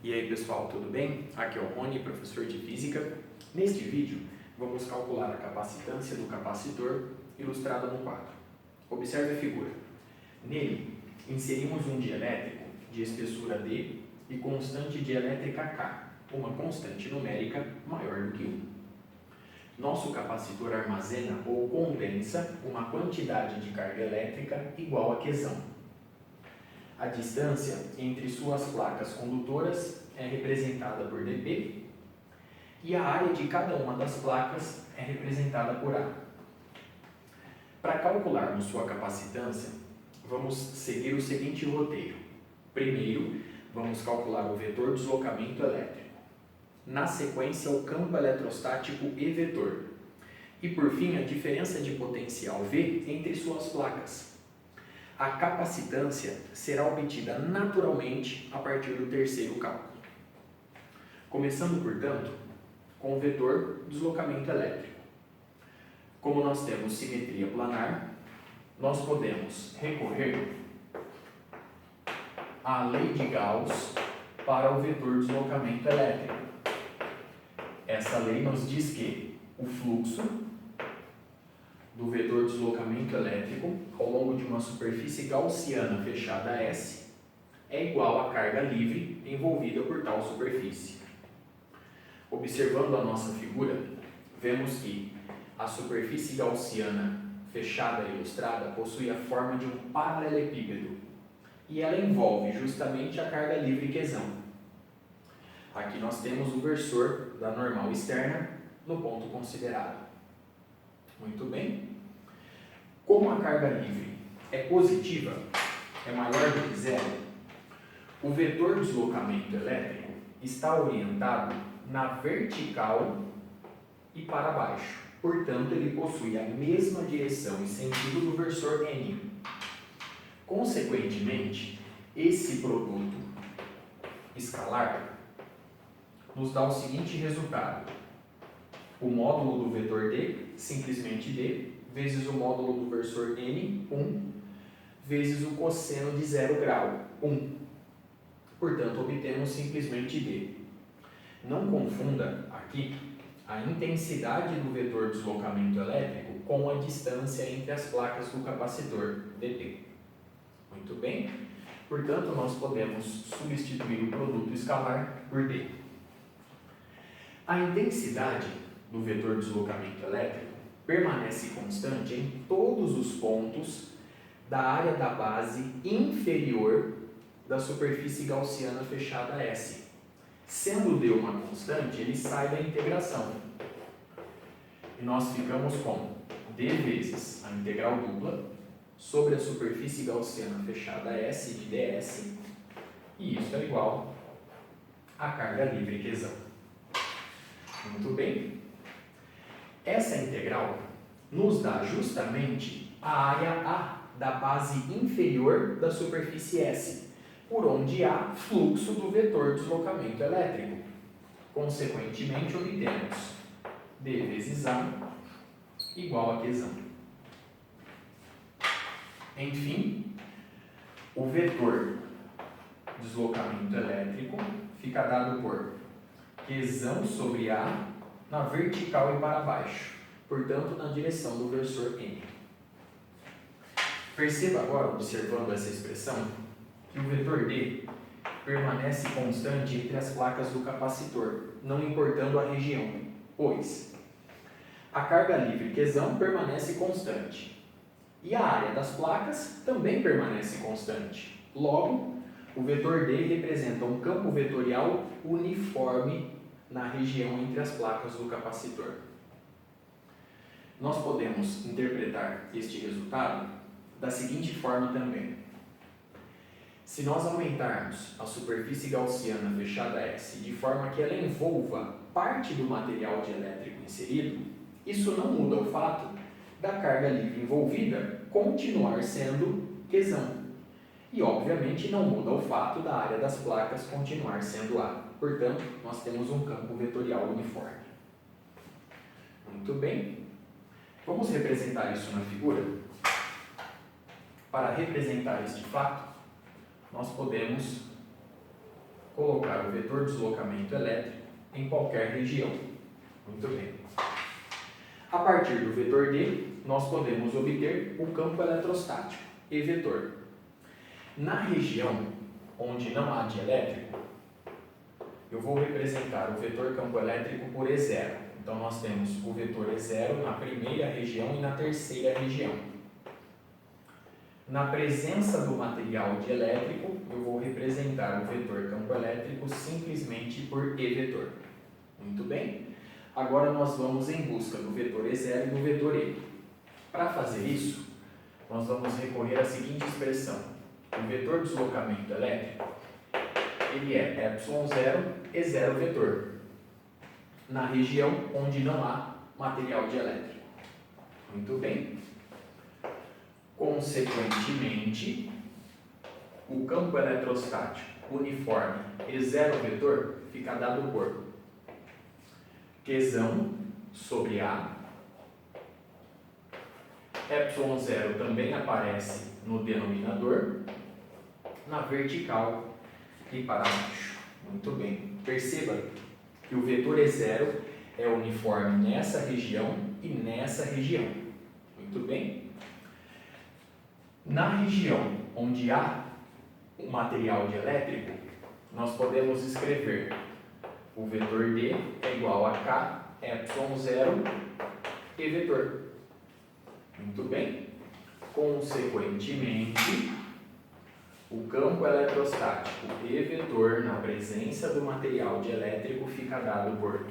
E aí pessoal, tudo bem? Aqui é o Rony, professor de Física. Neste vídeo, vamos calcular a capacitância do capacitor ilustrada no quadro. Observe a figura. Nele, inserimos um dielétrico de espessura D e constante dielétrica K, uma constante numérica maior do que 1. Nosso capacitor armazena ou condensa uma quantidade de carga elétrica igual a Qzão. A distância entre suas placas condutoras é representada por dP e a área de cada uma das placas é representada por A. Para calcularmos sua capacitância, vamos seguir o seguinte roteiro. Primeiro, vamos calcular o vetor deslocamento elétrico. Na sequência, o campo eletrostático E vetor. E, por fim, a diferença de potencial V entre suas placas. A capacitância será obtida naturalmente a partir do terceiro cálculo. Começando, portanto, com o vetor deslocamento elétrico. Como nós temos simetria planar, nós podemos recorrer à lei de Gauss para o vetor deslocamento elétrico. Essa lei nos diz que o fluxo do vetor deslocamento elétrico ao longo de uma superfície gaussiana fechada S é igual à carga livre envolvida por tal superfície. Observando a nossa figura, vemos que a superfície gaussiana fechada e ilustrada possui a forma de um paralelepípedo e ela envolve justamente a carga livre Qzão. Aqui nós temos o versor da normal externa no ponto considerado. Muito bem. Como a carga livre é positiva, é maior do que zero, o vetor deslocamento elétrico está orientado na vertical e para baixo. Portanto, ele possui a mesma direção e sentido do versor N. Consequentemente, esse produto escalar nos dá o seguinte resultado. O módulo do vetor D, simplesmente D, vezes o módulo do versor N, 1, vezes o cosseno de 0 grau, 1. Portanto, obtemos simplesmente D. Não confunda aqui a intensidade do vetor deslocamento elétrico com a distância entre as placas do capacitor, dP. Muito bem? Portanto, nós podemos substituir o produto escalar por D. A intensidade do vetor deslocamento elétrico permanece constante em todos os pontos da área da base inferior da superfície gaussiana fechada S. Sendo D uma constante, ele sai da integração. E nós ficamos com D vezes a integral dupla sobre a superfície gaussiana fechada S de ds, e isso é igual à carga livre Qzão. Muito bem. Essa integral nos dá justamente a área A da base inferior da superfície S, por onde há fluxo do vetor deslocamento elétrico. Consequentemente, obtemos D vezes A igual a Qzão. Enfim, o vetor deslocamento elétrico fica dado por Qzão sobre A na vertical e para baixo, portanto, na direção do versor N. Perceba agora, observando essa expressão, que o vetor D permanece constante entre as placas do capacitor, não importando a região, pois a carga livre Qzão permanece constante e a área das placas também permanece constante. Logo, o vetor D representa um campo vetorial uniforme na região entre as placas do capacitor. Nós podemos interpretar este resultado da seguinte forma também. Se nós aumentarmos a superfície gaussiana fechada S de forma que ela envolva parte do material dielétrico inserido, isso não muda o fato da carga livre envolvida continuar sendo Qzão. E, obviamente, não muda o fato da área das placas continuar sendo A. Portanto, nós temos um campo vetorial uniforme. Muito bem. Vamos representar isso na figura? Para representar este fato, nós podemos colocar o vetor deslocamento elétrico em qualquer região. Muito bem. A partir do vetor D, nós podemos obter o campo eletrostático, E vetor. Na região onde não há dielétrico, eu vou representar o vetor campo elétrico por E0. Então, nós temos o vetor E0 na primeira região e na terceira região. Na presença do material dielétrico, eu vou representar o vetor campo elétrico simplesmente por E vetor. Muito bem? Agora nós vamos em busca do vetor E0 e do vetor E. Para fazer isso, nós vamos recorrer à seguinte expressão. O vetor deslocamento elétrico, ele é ε0, E0 vetor, na região onde não há material dielétrico. Muito bem? Consequentemente, o campo eletrostático uniforme E0 vetor fica dado por Qzão sobre A. ε0 também aparece no denominador, na vertical e para baixo. Muito bem. Perceba que o vetor E0 é uniforme nessa região e nessa região. Muito bem. Na região onde há um material dielétrico, nós podemos escrever o vetor D é igual a K, ε0, E vetor. Muito bem. Consequentemente, o campo eletrostático E vetor na presença do material dielétrico fica dado por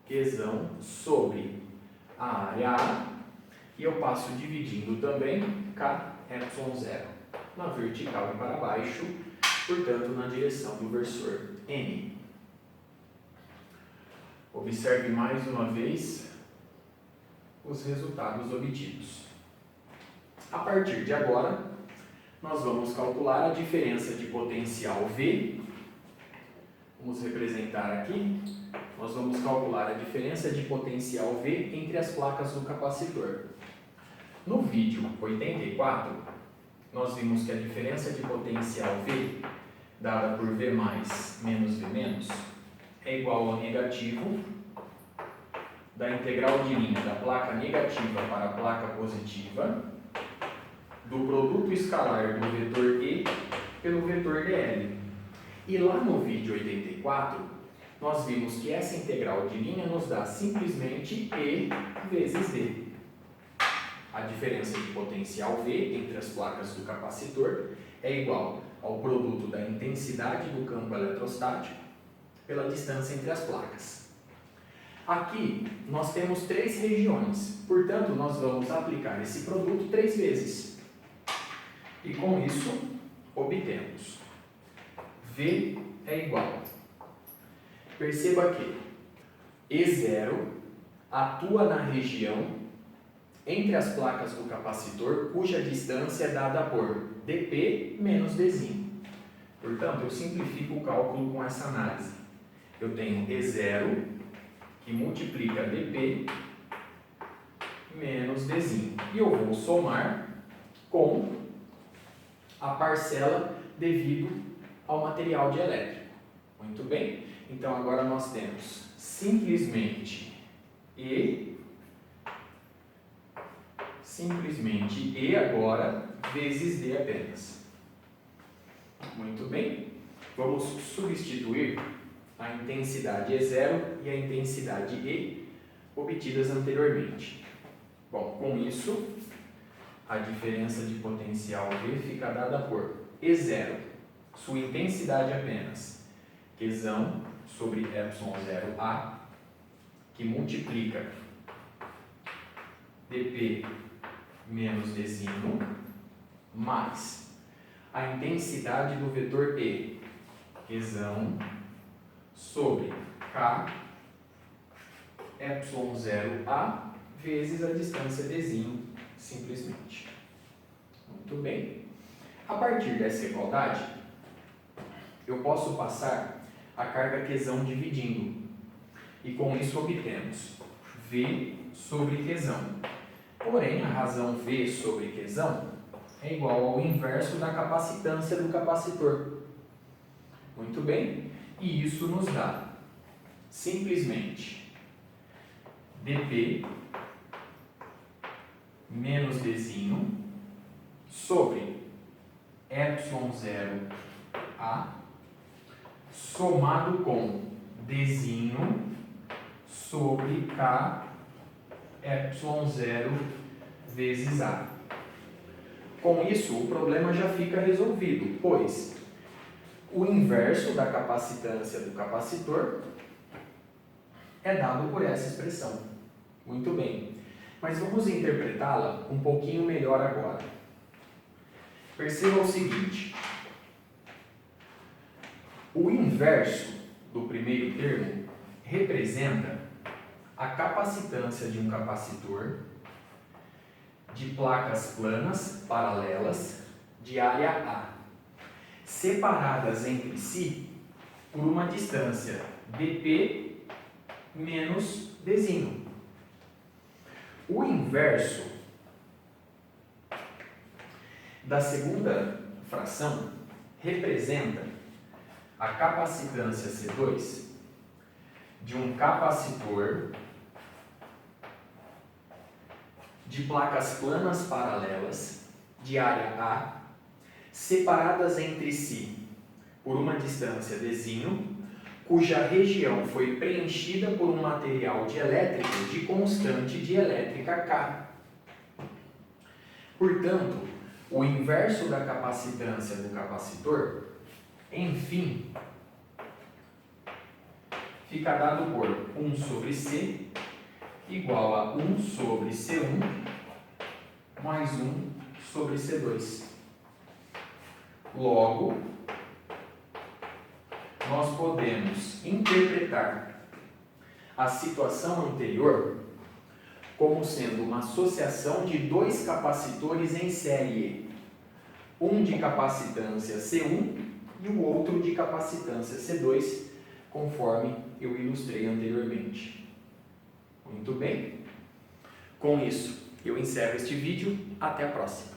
Qzão sobre a área A, e eu passo dividindo também K, ε0, na vertical e para baixo, portanto, na direção do versor N. Observe mais uma vez os resultados obtidos. A partir de agora, nós vamos calcular a diferença de potencial V. Vamos representar aqui. Nós vamos calcular a diferença de potencial V entre as placas do capacitor. No vídeo 84, nós vimos que a diferença de potencial V, dada por V mais menos V menos, é igual ao negativo da integral de linha da placa negativa para a placa positiva, do produto escalar do vetor E pelo vetor dl. E lá no vídeo 84, nós vimos que essa integral de linha nos dá simplesmente E vezes D. A diferença de potencial V entre as placas do capacitor é igual ao produto da intensidade do campo eletrostático pela distância entre as placas. Aqui nós temos 3 regiões, portanto nós vamos aplicar esse produto 3 vezes. E com isso obtemos V é igual. Perceba que E0 atua na região entre as placas do capacitor cuja distância é dada por dP menos Dzinho. Portanto, eu simplifico o cálculo com essa análise. Eu tenho E0 que multiplica dP menos Dzinho. E eu vou somar com a parcela devido ao material dielétrico. Muito bem? Então, agora nós temos simplesmente E agora vezes D apenas. Muito bem? Vamos substituir a intensidade E0 e a intensidade E obtidas anteriormente. Bom, com isso, a diferença de potencial V fica dada por E0, sua intensidade apenas, Qzão sobre ε0A, que multiplica dP menos Dzinho, mais a intensidade do vetor E, Qzão sobre K, ε0A, vezes a distância Dzinho, simplesmente. Muito bem. A partir dessa igualdade, eu posso passar a carga Qzão dividindo. E com isso obtemos V sobre Qzão. Porém, a razão V sobre Qzão é igual ao inverso da capacitância do capacitor. Muito bem, e isso nos dá simplesmente dP menos Dzinho sobre ε0A somado com Dzinho sobre K ε0 vezes A. Com isso, o problema já fica resolvido, pois o inverso da capacitância do capacitor é dado por essa expressão. Muito bem, mas vamos interpretá-la um pouquinho melhor agora. Perceba o seguinte: o inverso do primeiro termo representa a capacitância de um capacitor de placas planas paralelas de área A, separadas entre si por uma distância dP menos Dzinho. O inverso da segunda fração representa a capacitância C2 de um capacitor de placas planas paralelas de área A, separadas entre si por uma distância Dzinho, cuja região foi preenchida por um material dielétrico de constante dielétrica K. Portanto, o inverso da capacitância do capacitor, enfim, fica dado por 1 sobre C igual a 1 sobre C1 mais 1 sobre C2. Logo, nós podemos interpretar a situação anterior como sendo uma associação de dois capacitores em série, um de capacitância C1 e o outro de capacitância C2, conforme eu ilustrei anteriormente. Muito bem? Com isso, eu encerro este vídeo. Até a próxima.